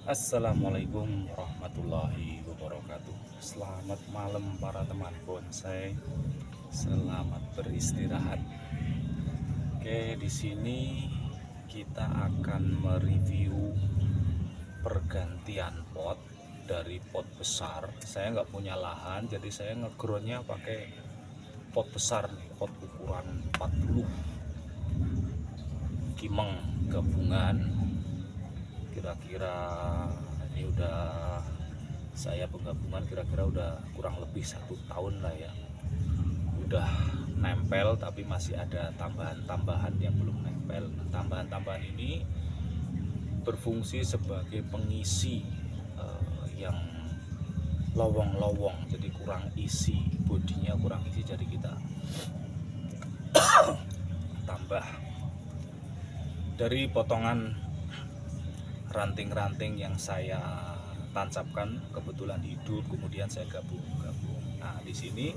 Assalamualaikum warahmatullahi wabarakatuh. Selamat malam para teman bonsai. Selamat beristirahat. Oke, di sini kita akan mereview pergantian pot dari pot besar. Saya nggak punya lahan, jadi saya ngegroundnya pakai pot besar nih, pot ukuran 40 kimeng gabungan. Kira-kira ini udah saya penggabungan kira-kira udah kurang lebih 1 tahun lah ya, udah nempel tapi masih ada tambahan-tambahan yang belum nempel. Nah, tambahan-tambahan ini berfungsi sebagai pengisi yang lowong-lowong, jadi kurang isi, bodinya kurang isi, jadi kita tambah dari potongan ranting-ranting yang saya tancapkan, kebetulan hidup, kemudian saya gabung-gabung. Nah, di sini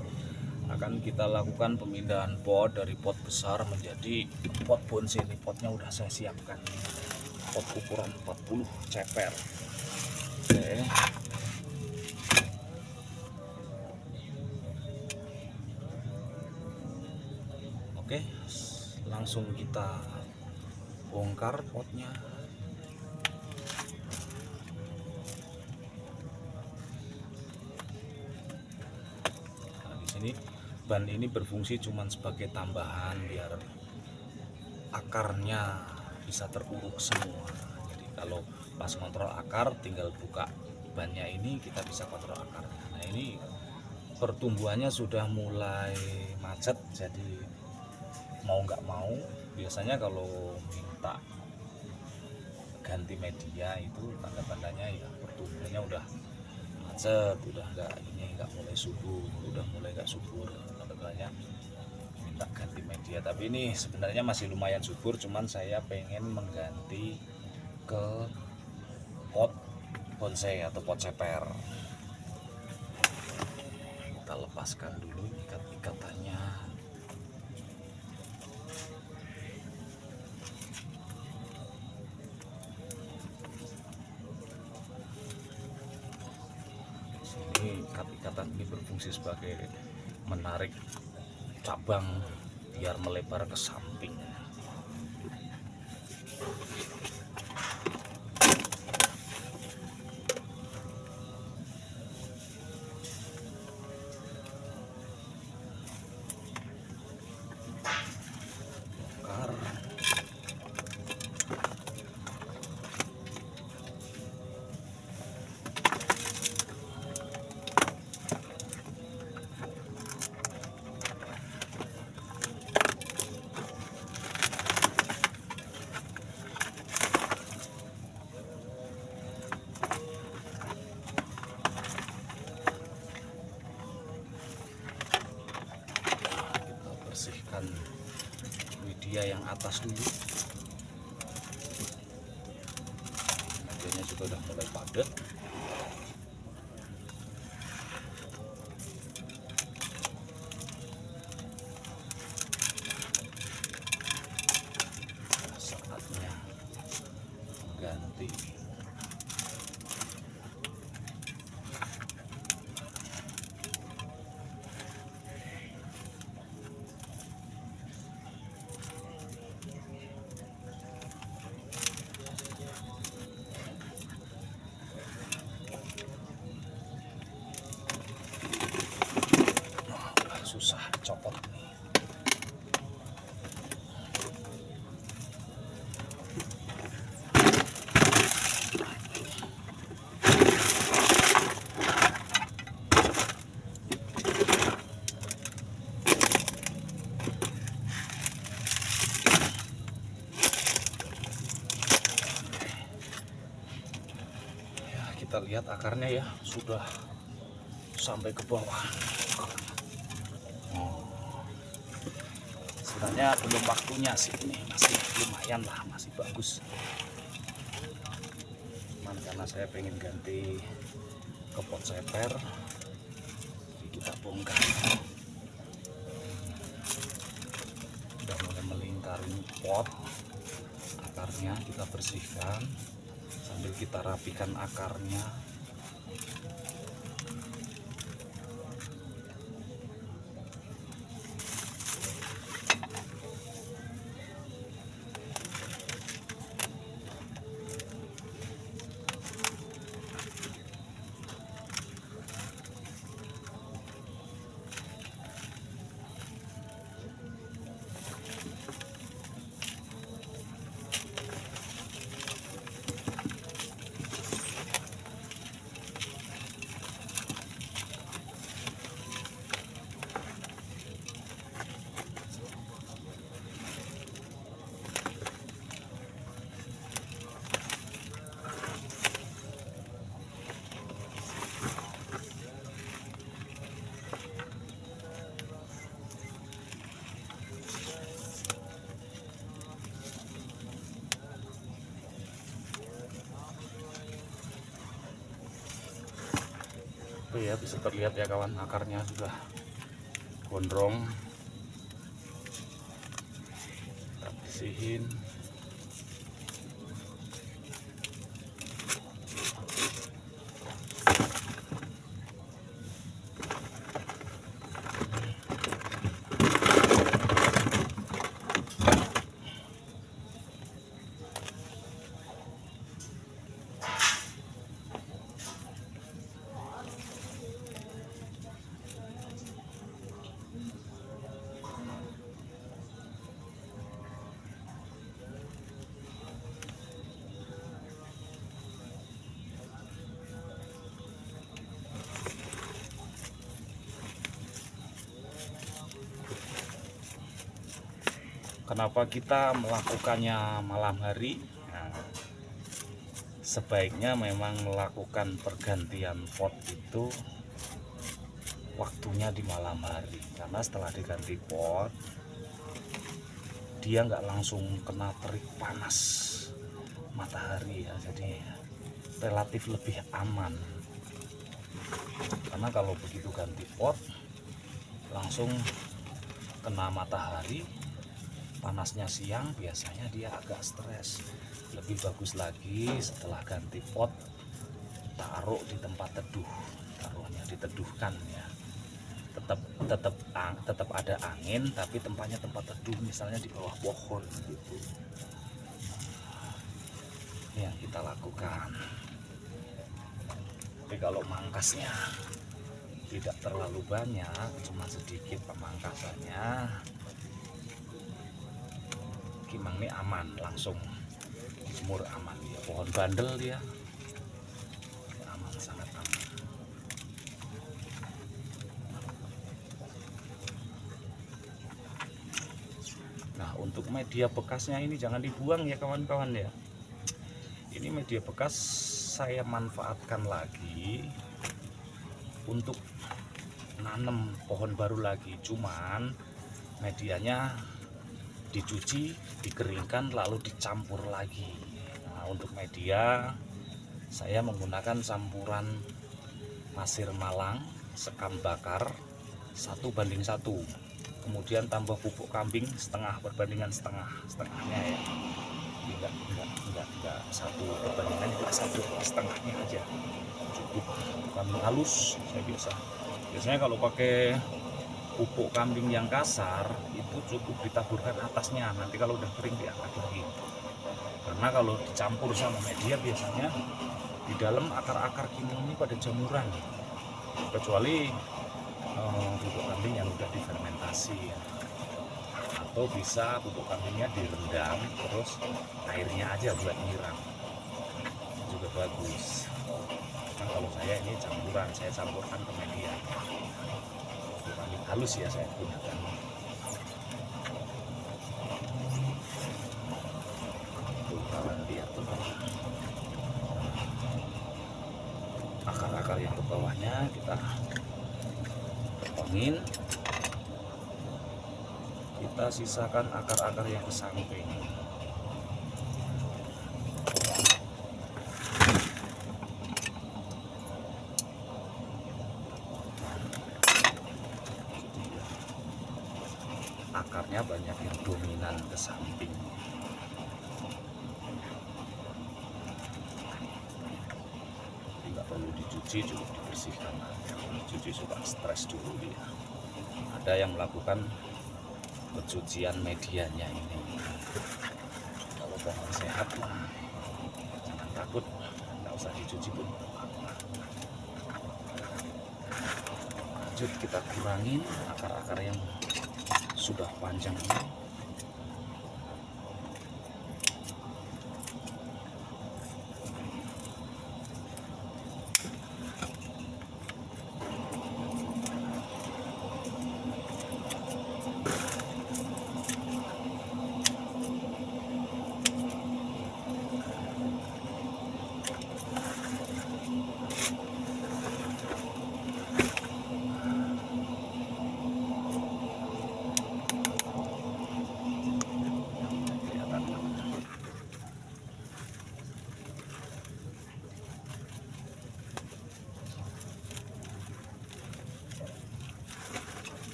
akan kita lakukan pemindahan pot dari pot besar menjadi pot bonsai. Ini potnya udah saya siapkan, pot ukuran 40 ceper. Oke. Oke, langsung kita bongkar potnya. Ini ban ini berfungsi cuma sebagai tambahan biar akarnya bisa teruruk semua. Jadi kalau pas kontrol akar tinggal buka bannya ini, kita bisa kontrol akarnya. Nah, ini pertumbuhannya sudah mulai macet, jadi mau nggak mau biasanya kalau minta ganti media itu tanda-tandanya ya pertumbuhannya udah macet, udah nggak mulai subur, udah mulai nggak subur, tanda-tandanya minta ganti media. Tapi ini sebenarnya masih lumayan subur, cuman saya pengen mengganti ke pot bonsai atau pot ceper. Kita lepaskan dulu ikat-ikatannya. Ini ikat-ikatan ini berfungsi sebagai menarik cabang biar melebar ke samping. Bongkar. Bersihkan media yang atas dulu. Medianya juga udah mulai padat. Saatnya mengganti. Susah copot nih. Ya, kita lihat akarnya ya sudah sampai ke bawah. Sebenarnya belum waktunya sih, ini masih lumayan lah, masih bagus. Cuman karena saya pengen ganti ke pot ceper, jadi kita bongkar. Udah mulai melingkari pot, akarnya kita bersihkan sambil kita rapikan akarnya. Tuh ya, bisa terlihat ya kawan, akarnya sudah gondrong. Kita bersihin. Kenapa kita melakukannya malam hari? Nah, sebaiknya memang melakukan pergantian pot itu waktunya di malam hari, karena setelah diganti pot dia nggak langsung kena terik panas matahari ya, jadi relatif lebih aman. Karena kalau begitu ganti pot langsung kena matahari, panasnya siang, biasanya dia agak stres. Lebih bagus lagi setelah ganti pot taruh di tempat teduh, taruhnya diteduhkan ya. Tetap ada angin, tapi tempatnya tempat teduh, misalnya di bawah pohon gitu. Ini yang kita lakukan. Tapi kalau mangkasnya tidak terlalu banyak, cuma sedikit pemangkasannya, Kimang ini aman, langsung jemur aman ya. Pohon bandel dia aman, sangat aman. Nah, untuk media bekasnya ini jangan dibuang ya kawan-kawan ya. Ini media bekas saya manfaatkan lagi untuk nanam pohon baru lagi, cuman medianya dicuci, dikeringkan, lalu dicampur lagi. Nah, untuk media saya menggunakan campuran pasir malang, sekam bakar 1:1, kemudian tambah pupuk kambing setengah perbandingan setengahnya ya. Enggak 1/1, enggak 1/2 aja cukup. Kambing halus saya biasanya kalau pakai pupuk kambing yang kasar itu cukup ditaburkan atasnya, nanti kalau udah kering diangkat lagi. Karena kalau dicampur sama media biasanya di dalam akar-akar kimung ini pada jamuran, kecuali pupuk kambing yang udah difermentasi ya. Atau bisa pupuk kambingnya direndam terus airnya aja buat nyiram, juga bagus. Nah, kalau saya ini campuran, saya campurkan ke media. Halus ya saya gunakan. Tuh kawan, lihat tuh akar-akar yang ke bawahnya kita potongin, kita sisakan akar-akar yang ke samping. Akarnya banyak yang dominan ke samping. cuci cukup dibersihkan. Cuci suka stres dulu dia. Ada yang melakukan pencucian medianya ini. Kalau pohon sehat mah jangan takut, nggak usah dicuci pun. Lanjut kita kurangin akar-akar yang sudah panjang ini.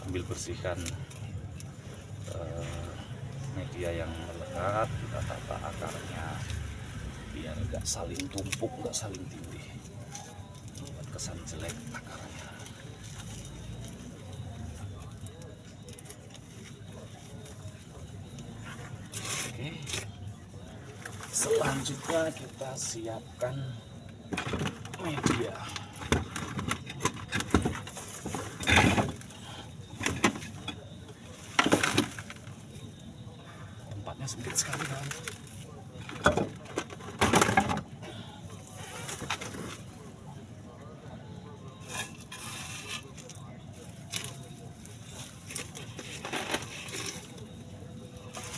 Sambil bersihkan media yang melekat, kita tata akarnya biar nggak saling tumpuk, nggak saling tindih, buat kesan jelek akarnya. Oke, selanjutnya kita siapkan media. Sempit sekali kan.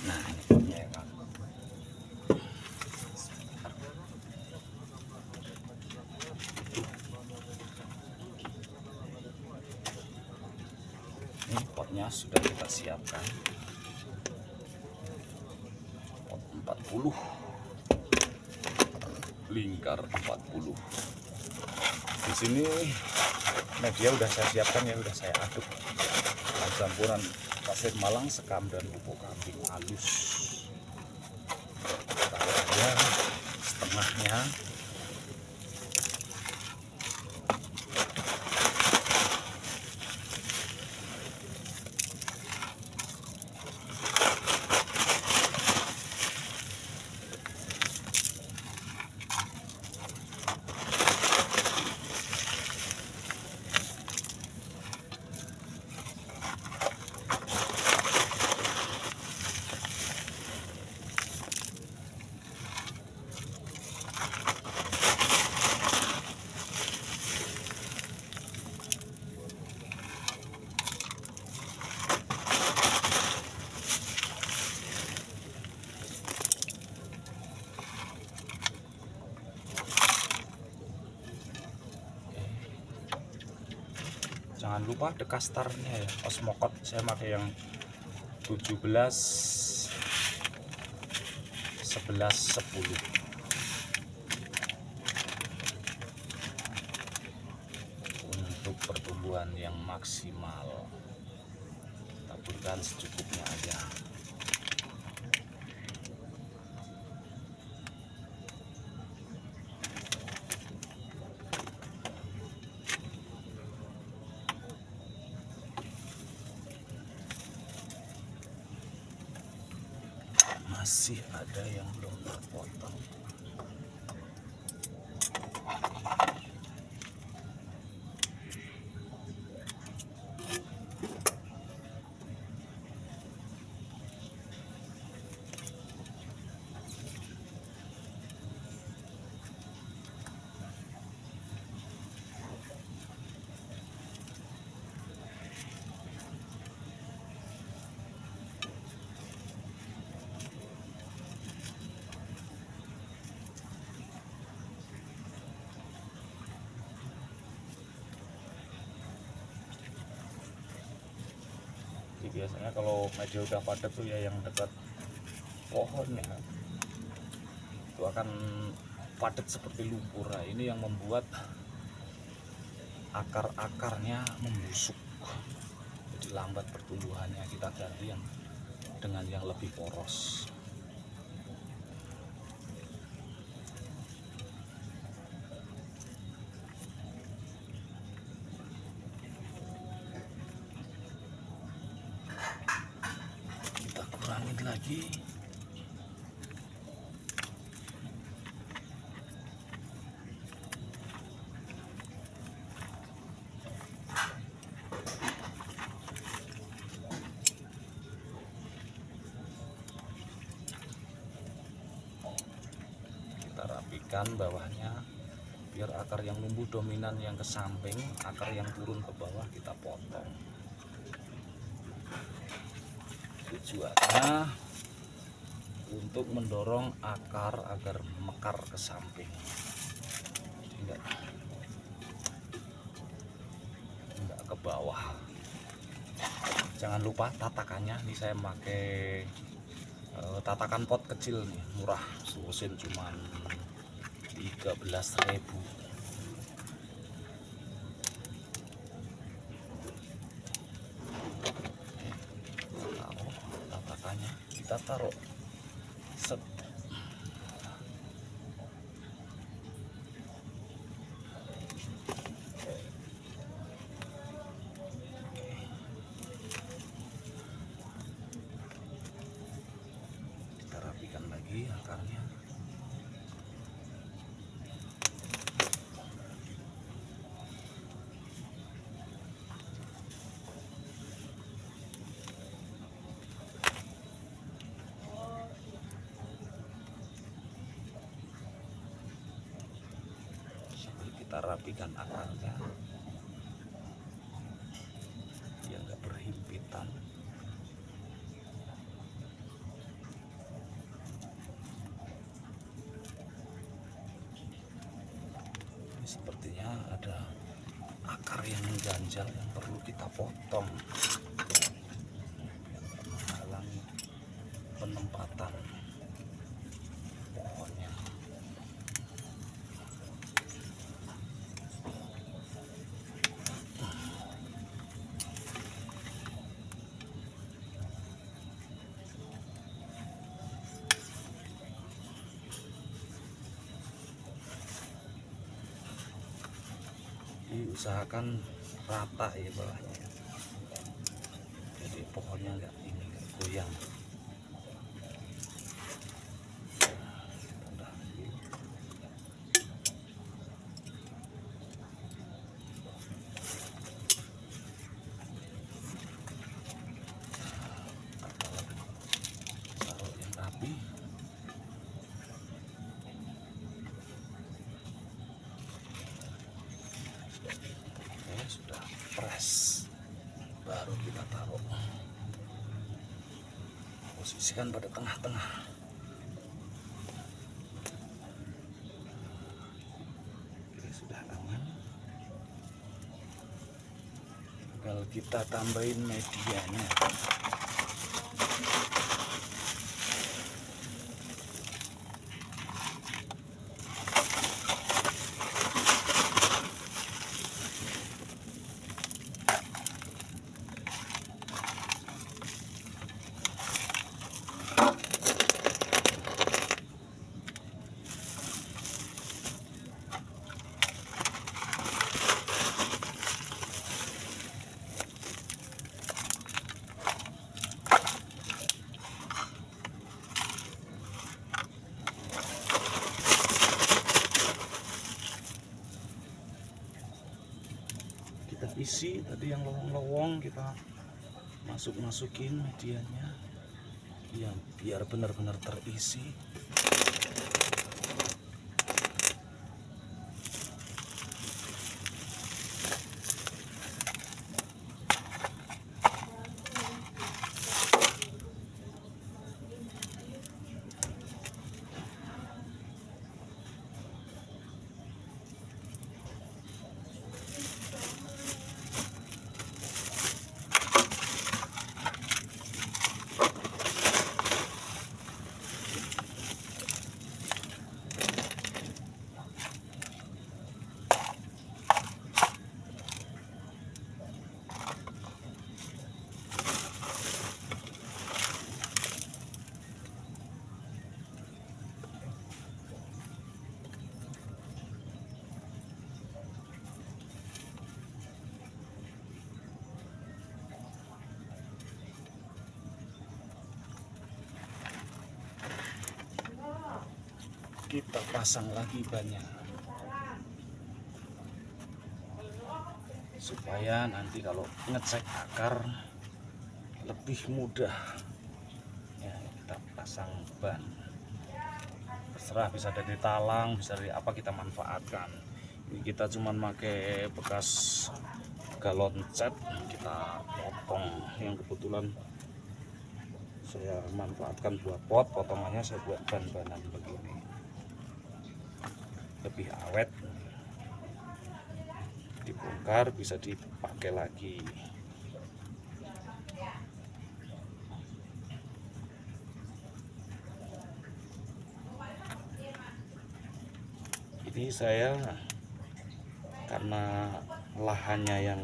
Nah ini potnya ya kan. Ini potnya sudah kita siapkan. 40 lingkar 40. Di sini media udah saya siapkan ya, udah saya aduk dengan campuran pasir malang, sekam dan pupuk kambing halus. Taruhnya setengahnya. Jangan lupa dekastarnya ya, Osmokot saya pakai yang 17 11 10 untuk pertumbuhan yang maksimal. Taburkan secukupnya aja. Masih ada yang belum terpotong. Biasanya kalau media udah padat tuh ya yang dekat pohonnya itu akan padat seperti lumpur. Nah, ini yang membuat akar-akarnya membusuk, jadi lambat pertumbuhannya. Kita ganti yang dengan yang lebih poros. lagi. Kita rapikan bawahnya biar akar yang numbuh dominan yang ke samping, akar yang turun ke bawah kita potong. Tujuannya untuk mendorong akar agar mekar ke samping. Enggak ke bawah. Jangan lupa tatakannya. Ini saya pakai tatakan pot kecil nih, murah, susun cuman 13.000. Tatakannya kita taruh set. Kita rapikan lagi akarnya. Kita rapikan akarnya biar nggak berhimpitan. Ini sepertinya ada akar yang mengganjal yang perlu kita potong biar menghalangi penempatan pohonnya. Usahakan rata ya bawahnya, jadi pohonnya nggak goyang. Taruh yang rapi. Sudah press, baru kita taruh, posisikan pada tengah-tengah. Oke, sudah aman, tinggal kita tambahin medianya. Kita isi tadi yang lowong-lowong, kita masukin medianya yang biar benar-benar terisi. kita pasang lagi banyak supaya nanti kalau ngecek akar lebih mudah ya. Kita pasang ban, terserah, bisa dari talang, bisa dari apa, kita manfaatkan. Ini kita cuman pakai bekas galon cat, kita potong yang kebetulan saya manfaatkan buat pot. Potongannya saya buat ban-banan begini, lebih awet, dibongkar bisa dipakai lagi. Ini saya karena lahannya yang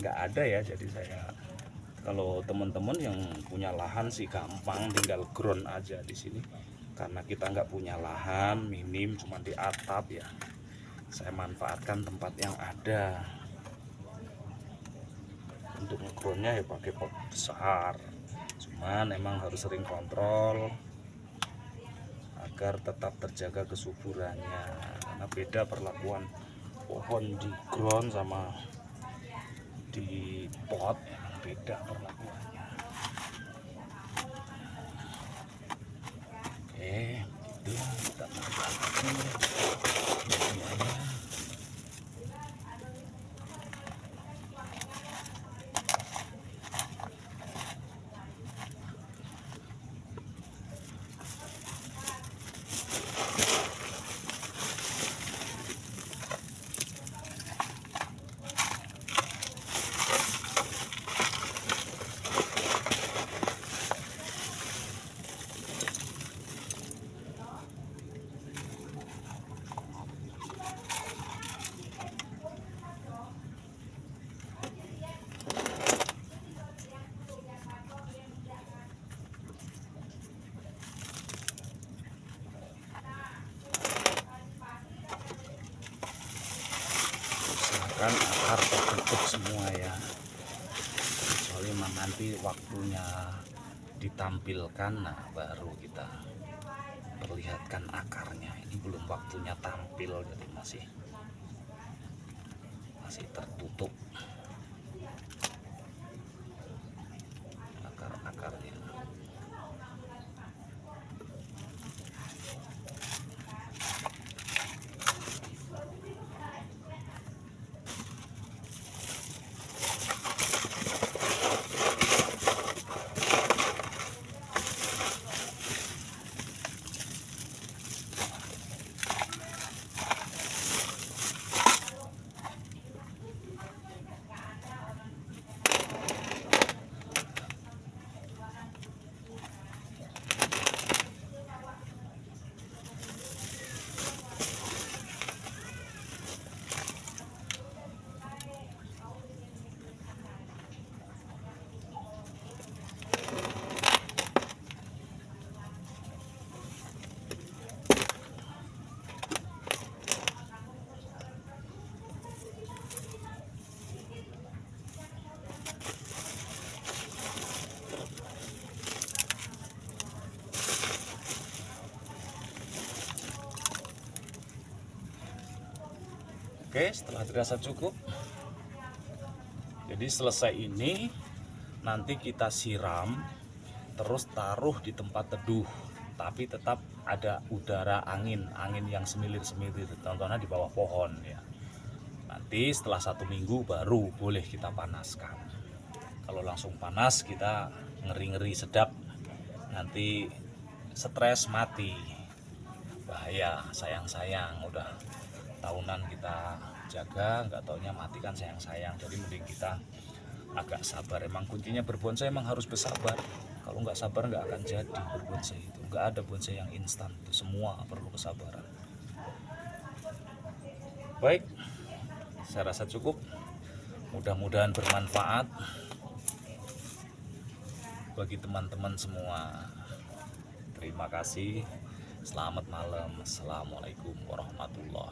nggak ada ya, jadi saya, kalau teman-teman yang punya lahan sih gampang, tinggal ground aja di sini. Karena kita nggak punya lahan, minim, cuma di atap ya, saya manfaatkan tempat yang ada untuk ngegroundnya ya, pakai pot besar. Cuman emang harus sering kontrol agar tetap terjaga kesuburannya, karena beda perlakuan pohon di ground sama di pot, beda perlakuannya. Oke, gitu kita manfaatkan semuanya. Usahakan akar tertutup semua ya, kecuali memang nanti waktunya ditampilkan, nah baru kita perlihatkan akarnya. Ini belum waktunya tampil, jadi masih tertutup akar-akarnya. Oke, setelah dirasa cukup, jadi selesai ini nanti kita siram, terus taruh di tempat teduh, tapi tetap ada udara angin yang semilir-semilir, contohnya di bawah pohon ya. Nanti setelah 1 minggu baru boleh kita panaskan. Kalau langsung panas kita ngeri-ngeri sedap, nanti stres mati, bahaya. Sayang-sayang udah tahunan kita jaga, nggak taunya mati kan sayang-sayang. Jadi mending kita agak sabar. Emang kuncinya berbonsai emang harus bersabar. Kalau nggak sabar nggak akan jadi berbonsai itu. Nggak ada bonsai yang instan, itu semua perlu kesabaran. Baik, saya rasa cukup. Mudah-mudahan bermanfaat bagi teman-teman semua. Terima kasih. Selamat malam. Assalamualaikum warahmatullahi wabarakatuh.